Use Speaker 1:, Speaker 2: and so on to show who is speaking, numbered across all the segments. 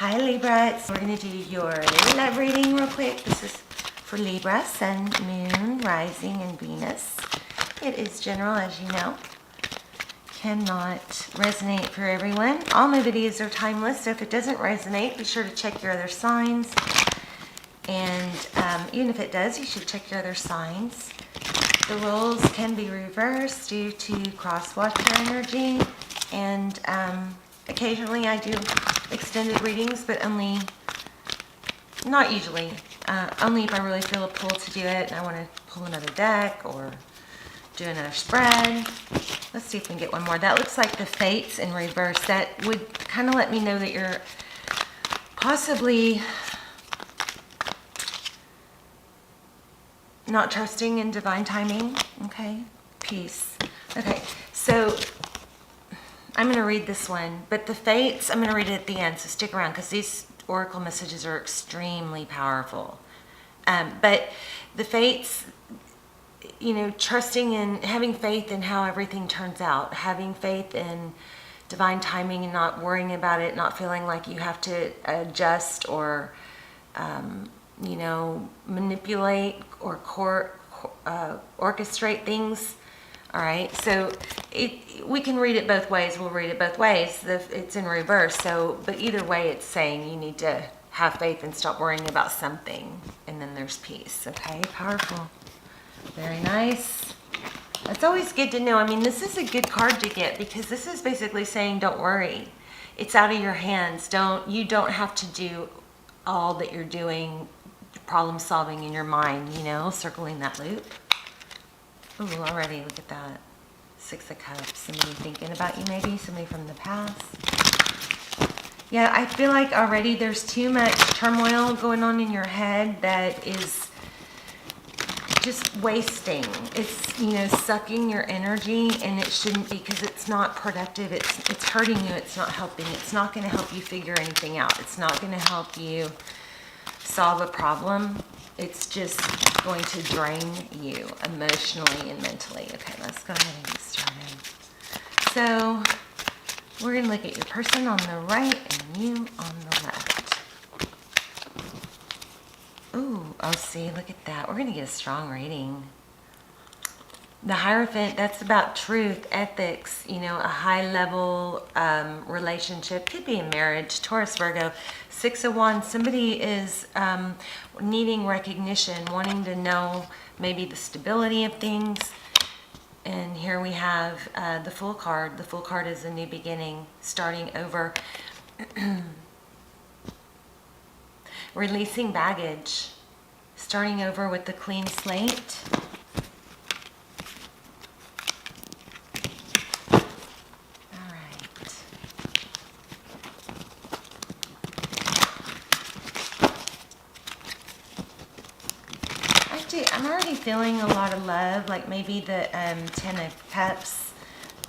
Speaker 1: Hi Libra, we're going to do your love reading real quick. This is for Libra, Sun, Moon, Rising, and Venus. It is general, as you know. Cannot resonate for everyone. All my videos are timeless, so if it doesn't resonate, be sure to check your other signs. And even if it does, you should check your other signs. The roles can be reversed due to cross-watcher energy, and occasionally I do extended readings, but not usually, only if I really feel a pull to do it and I want to pull another deck or do another spread. Let's see if we can get one more. That looks like the Fates in reverse. That would kind of let me know that you're possibly not trusting in divine timing. Okay, peace. Okay, so I'm going to read this one, but the Fates, I'm going to read it at the end, so stick around because these oracle messages are extremely powerful. But the Fates, you know, trusting in, having faith in how everything turns out, having faith in divine timing and not worrying about it, not feeling like you have to adjust or, you know, manipulate or orchestrate things. All right, so we can read it both ways. We'll read it both ways. It's in reverse, so, but either way it's saying you need to have faith and stop worrying about something. And then there's peace, okay? Powerful. Very nice. That's always good to know. I mean, this is a good card to get because this is basically saying don't worry. It's out of your hands. You don't have to do all that you're doing, problem solving in your mind, you know, circling that loop. Ooh, already, look at that. 6 of Cups. Somebody thinking about you maybe, somebody from the past. Yeah, I feel like already there's too much turmoil going on in your head that is just wasting. It's, you know, sucking your energy, and it shouldn't be because it's not productive. It's hurting you. It's not helping. It's not going to help you figure anything out. It's not going to help you solve a problem. It's just going to drain you emotionally and mentally. Okay, let's go ahead and get started. So we're going to look at your person on the right and you on the left. Ooh, oh, see, look at that. We're going to get a strong reading. The Hierophant, that's about truth, ethics, you know, a high-level relationship. Could be a marriage. Taurus, Virgo. 6 of Wands, somebody is needing recognition, wanting to know maybe the stability of things. And here we have the Fool card. The Fool card is a new beginning, starting over. Releasing baggage, starting over with the clean slate. I'm already feeling a lot of love, like maybe the 10 of Cups,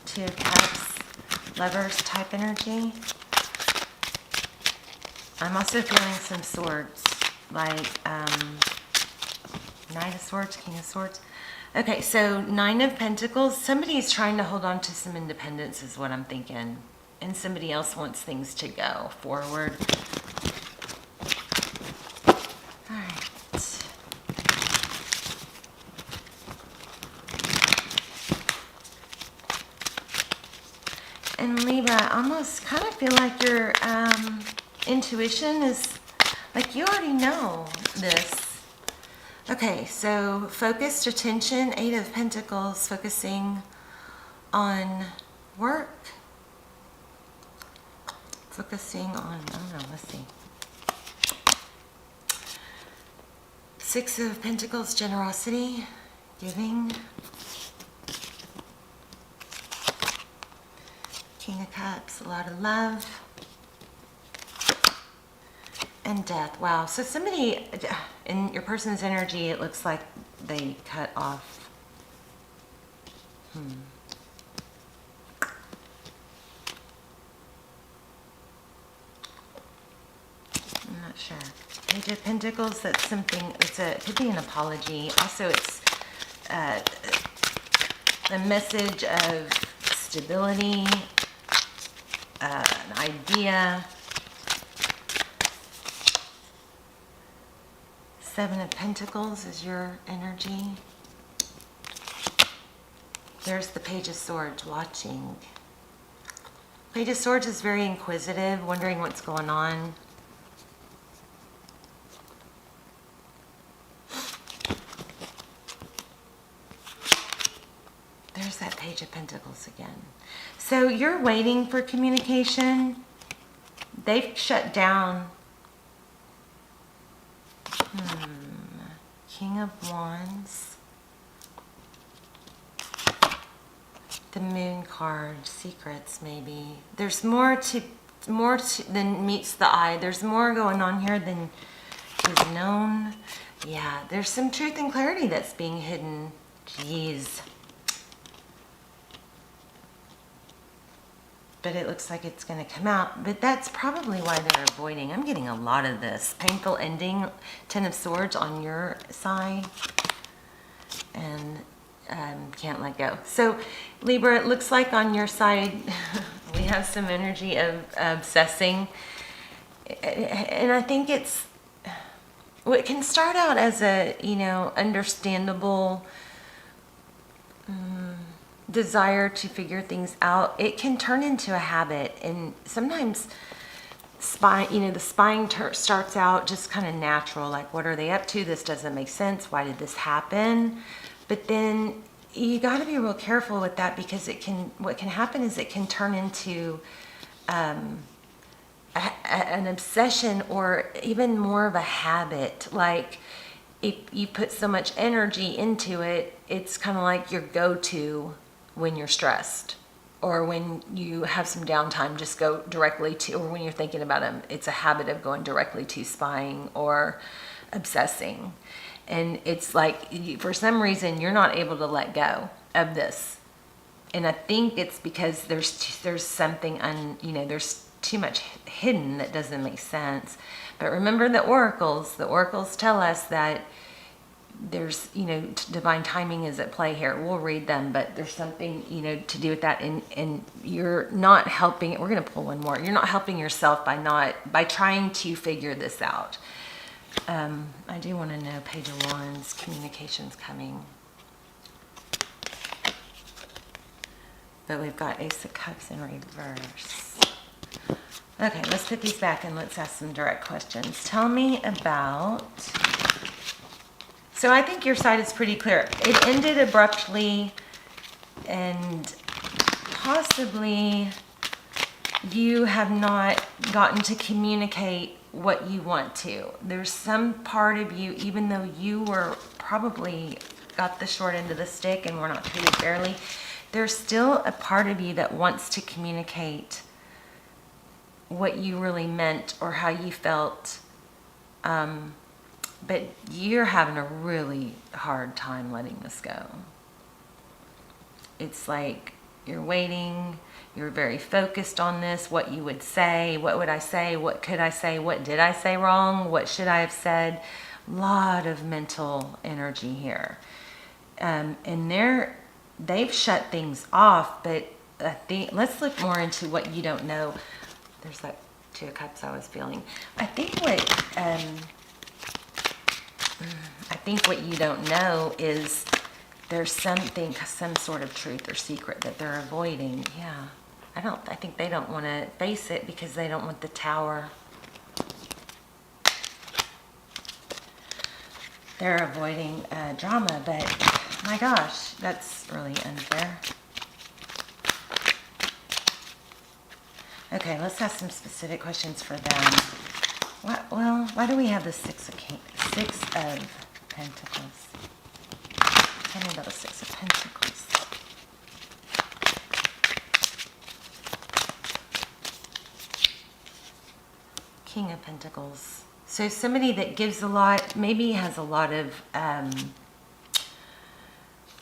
Speaker 1: 2 of Cups, Lovers type energy. I'm also feeling some swords, like Knight of Swords, King of Swords. Okay, so 9 of Pentacles. Somebody's trying to hold on to some independence is what I'm thinking. And somebody else wants things to go forward. And Libra, I almost kind of feel like your intuition is like you already know this. Okay, so focused attention, 8 of Pentacles, focusing on work. Focusing on, I don't know, let's see. 6 of Pentacles, generosity, giving. King of Cups, a lot of love. And death. Wow. So somebody in your person's energy, it looks like they cut off. I'm not sure. Page of Pentacles, that's something, it could be an apology. Also, it's a message of stability, an idea, Seven of Pentacles is your energy. There's the Page of Swords watching. Page of Swords is very inquisitive, wondering what's going on. There's that Page of Pentacles again. So you're waiting for communication. They've shut down. King of Wands. The Moon card, secrets maybe. There's more than meets the eye. There's more going on here than is known. Yeah, there's some truth and clarity that's being hidden. Jeez. But it looks like it's going to come out. But that's probably why they're avoiding. I'm getting a lot of this. Painful ending, Ten of Swords on your side. And can't let go. So Libra, it looks like on your side we have some energy of obsessing. And I think it's, well, it can start out as a, understandable desire to figure things out. It can turn into a habit, and sometimes the spying starts out just kind of natural, like what are they up to, this doesn't make sense, why did this happen? But then you got to be real careful with that, because what can happen is it can turn into an obsession, or even more of a habit. Like if you put so much energy into it, it's kind of like your go-to when you're stressed, or when you have some downtime, just go directly to, or when you're thinking about them, it's a habit of going directly to spying or obsessing. And it's like, for some reason, you're not able to let go of this. And I think it's because there's something, there's too much hidden that doesn't make sense. But remember the oracles tell us that there's, divine timing is at play here. We'll read them, but there's something, to do with that. And you're not helping, we're going to pull one more. You're not helping yourself by trying to figure this out. I do want to know, Page of Wands, communications coming. But we've got Ace of Cups in reverse. Okay, let's put these back and let's ask some direct questions. Tell me about... So I think your side is pretty clear. It ended abruptly, and possibly you have not gotten to communicate what you want to. There's some part of you, even though you were probably got the short end of the stick and were not treated fairly, there's still a part of you that wants to communicate what you really meant or how you felt. But you're having a really hard time letting this go. It's like you're waiting. You're very focused on this, what you would say, what would I say, what could I say, what did I say wrong, what should I have said. A lot of mental energy here. And they've shut things off, but I think, let's look more into what you don't know. There's that Two of Cups I was feeling. I think what you don't know is there's some sort of truth or secret that they're avoiding. Yeah. I think they don't want to face it because they don't want the Tower. They're avoiding drama, but my gosh, that's really unfair. Okay, let's ask some specific questions for them. Why do we have the Six of Pentacles? Tell me about the Six of Pentacles. King of Pentacles. So somebody that gives a lot, maybe has a lot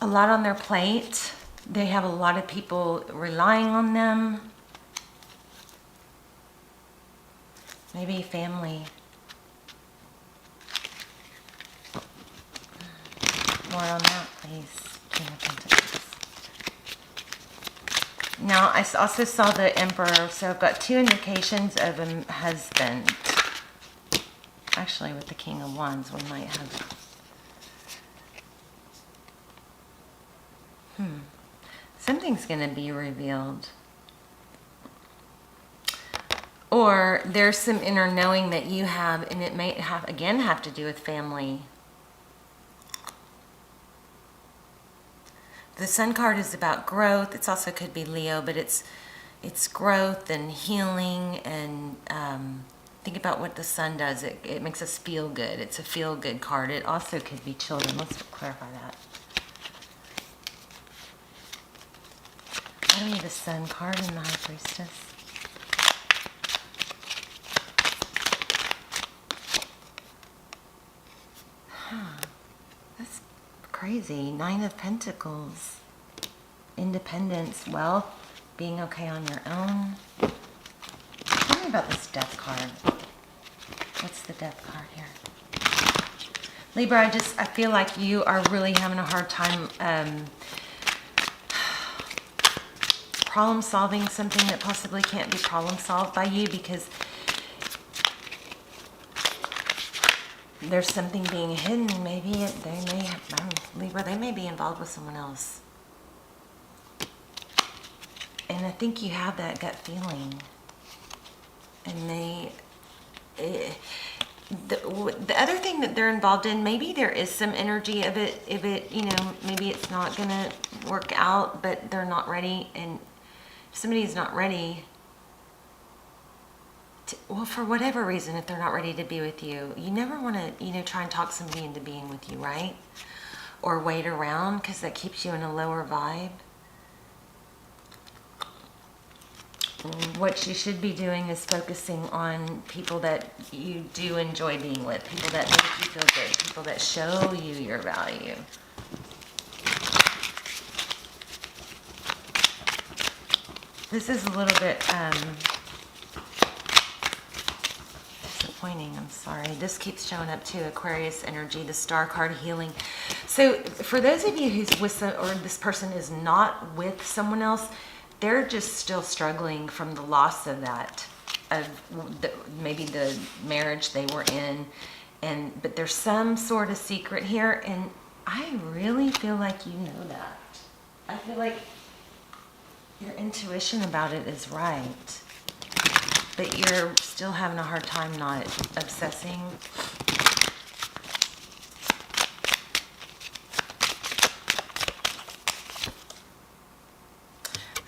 Speaker 1: on their plate. They have a lot of people relying on them. Maybe family. More on that, please. King of Pentacles. Now, I also saw the Emperor, so I've got two indications of a husband. Actually, with the King of Wands, we might have... Something's going to be revealed. Or there's some inner knowing that you have, and it may have, again, have to do with family. The Sun card is about growth. It also could be Leo, but it's growth and healing, and think about what the Sun does. It makes us feel good. It's a feel-good card. It also could be children. Let's clarify that. I need a Sun card in the High Priestess. That's crazy. 9 of Pentacles. Independence, wealth, being okay on your own. Tell me about this Death card. What's the Death card here? Libra, I feel like you are really having a hard time problem solving something that possibly can't be problem solved by you, because there's something being hidden. Maybe Libra, they may be involved with someone else. And I think you have that gut feeling. And the other thing that they're involved in, maybe there is some energy of it, maybe it's not going to work out, but they're not ready. And if somebody's not ready, well, for whatever reason, if they're not ready to be with you, you never want to, try and talk somebody into being with you, right? Or wait around, because that keeps you in a lower vibe. What you should be doing is focusing on people that you do enjoy being with, people that make you feel good, people that show you your value. This is a little bit disappointing. I'm sorry. This keeps showing up too. Aquarius energy, the Star card, healing. So for those of you who's with or this person is not with someone else, they're just still struggling from the loss of that, maybe the marriage they were in, but there's some sort of secret here, and I really feel like you know that. I feel like your intuition about it is right, but you're still having a hard time not obsessing.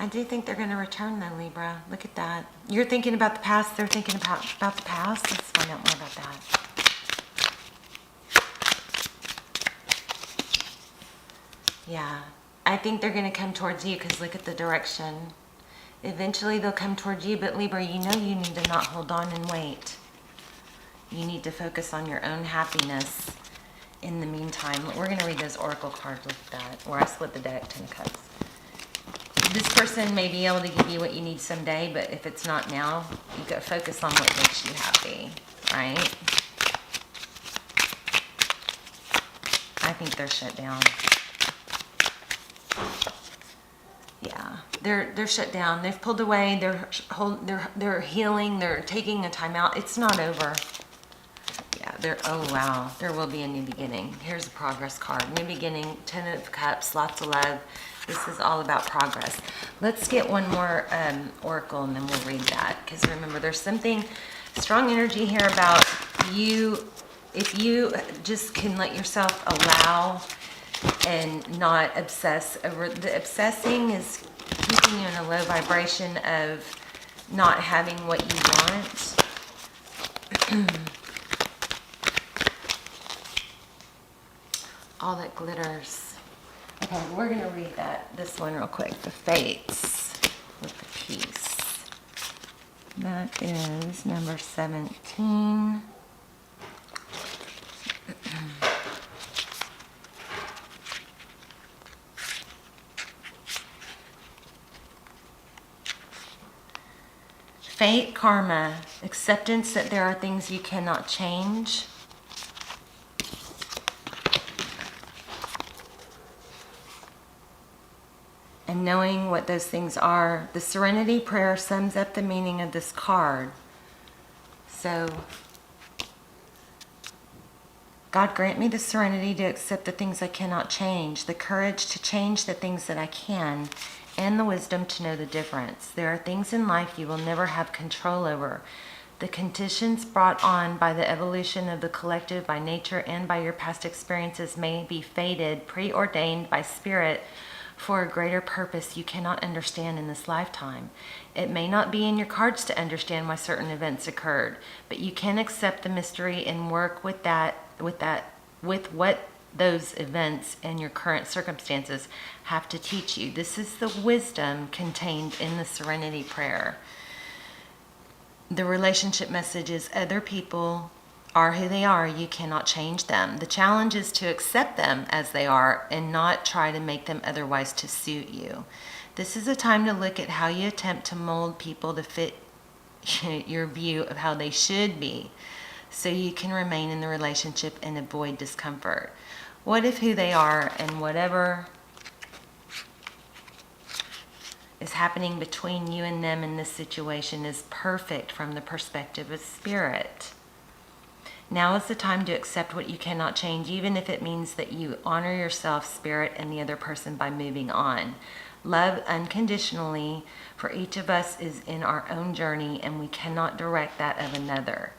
Speaker 1: I do think they're going to return though, Libra. Look at that. You're thinking about the past. They're thinking about the past. Let's find out more about that. Yeah. I think they're going to come towards you, because look at the direction. Eventually they'll come towards you, but Libra, you need to not hold on and wait. You need to focus on your own happiness in the meantime. We're going to read those oracle cards with that, where I split the deck, 10 of Cups. This person may be able to give you what you need someday, but if it's not now, you got to focus on what makes you happy, right? I think they're shut down. Yeah, they're shut down. They've pulled away. They're healing. They're taking a time out. It's not over. Yeah, oh wow, there will be a new beginning. Here's a progress card. New beginning, 10 of Cups, lots of love. This is all about progress. Let's get one more oracle, and then we'll read that. Because remember, there's something strong energy here about you. If you just can let yourself allow and not obsess over, the obsessing is keeping you in a low vibration of not having what you want. All that glitters. Okay, we're going to read this one real quick. The Fates with the Peace. That is number 17. Fate, karma, acceptance that there are things you cannot change. And knowing what those things are. The Serenity Prayer sums up the meaning of this card. So God, grant me the serenity to accept the things I cannot change, the courage to change the things that I can, and the wisdom to know the difference. There are things in life you will never have control over. The conditions brought on by the evolution of the collective, by nature, and by your past experiences may be fated, preordained by spirit for a greater purpose you cannot understand in this lifetime. It may not be in your cards to understand why certain events occurred, but you can accept the mystery and work with what those events and your current circumstances have to teach you. This is the wisdom contained in the Serenity Prayer. The relationship message is other people are who they are. You cannot change them. The challenge is to accept them as they are and not try to make them otherwise to suit you. This is a time to look at how you attempt to mold people to fit your view of how they should be, so you can remain in the relationship and avoid discomfort. What if who they are and whatever is happening between you and them in this situation is perfect from the perspective of spirit? Now is the time to accept what you cannot change, even if it means that you honor yourself, spirit, and the other person by moving on. Love unconditionally for each of us is in our own journey, and we cannot direct that of another.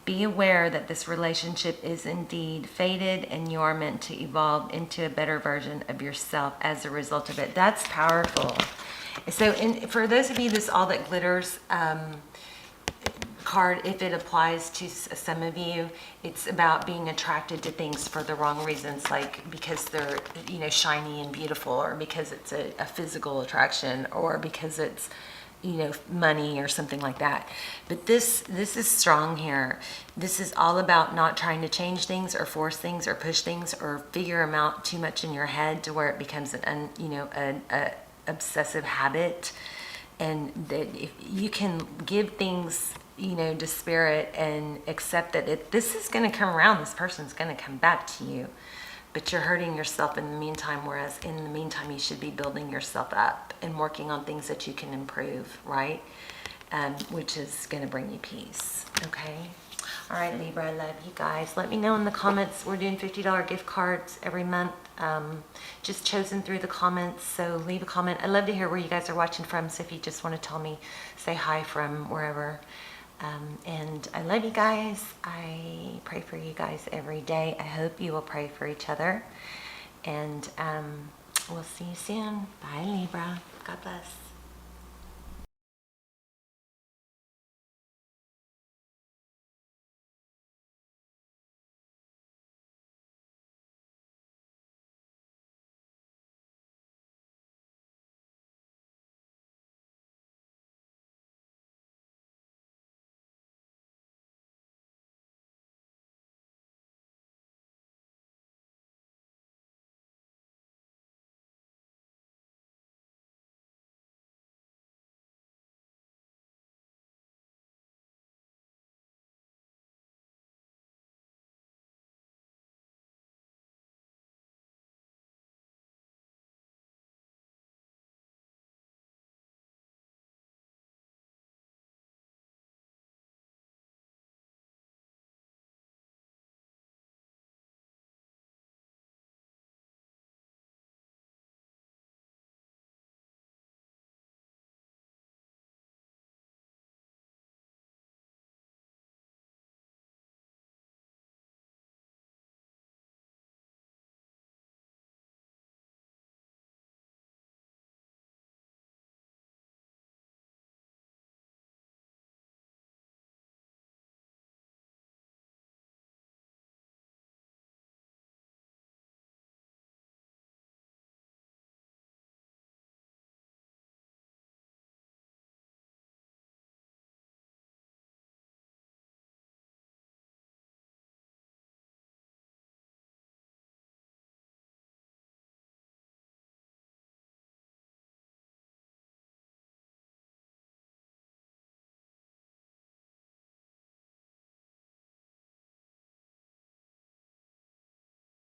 Speaker 1: Be aware that this relationship is indeed fated, and you are meant to evolve into a better version of yourself as a result of it. That's powerful. So for those of you, this All That Glitters card, if it applies to some of you, it's about being attracted to things for the wrong reasons, like because they're, shiny and beautiful, or because it's a physical attraction, or because it's, money or something like that. But this is strong here. This is all about not trying to change things or force things or push things or figure them out too much in your head to where it becomes an obsessive habit. And that if you can give things to spirit and accept that this is going to come around, this person's going to come back to you, but you're hurting yourself in the meantime, whereas in the meantime you should be building yourself up and working on things that you can improve, right? Which is going to bring you peace. Okay. All right, Libra, I love you guys. Let me know in the comments. We're doing $50 gift cards every month, just chosen through the comments. So leave a comment. I'd love to hear where you guys are watching from. So if you just want to tell me, say hi from wherever. And I love you guys. I pray for you guys every day. I hope you will pray for each other. And we'll see you soon. Bye, Libra. God bless.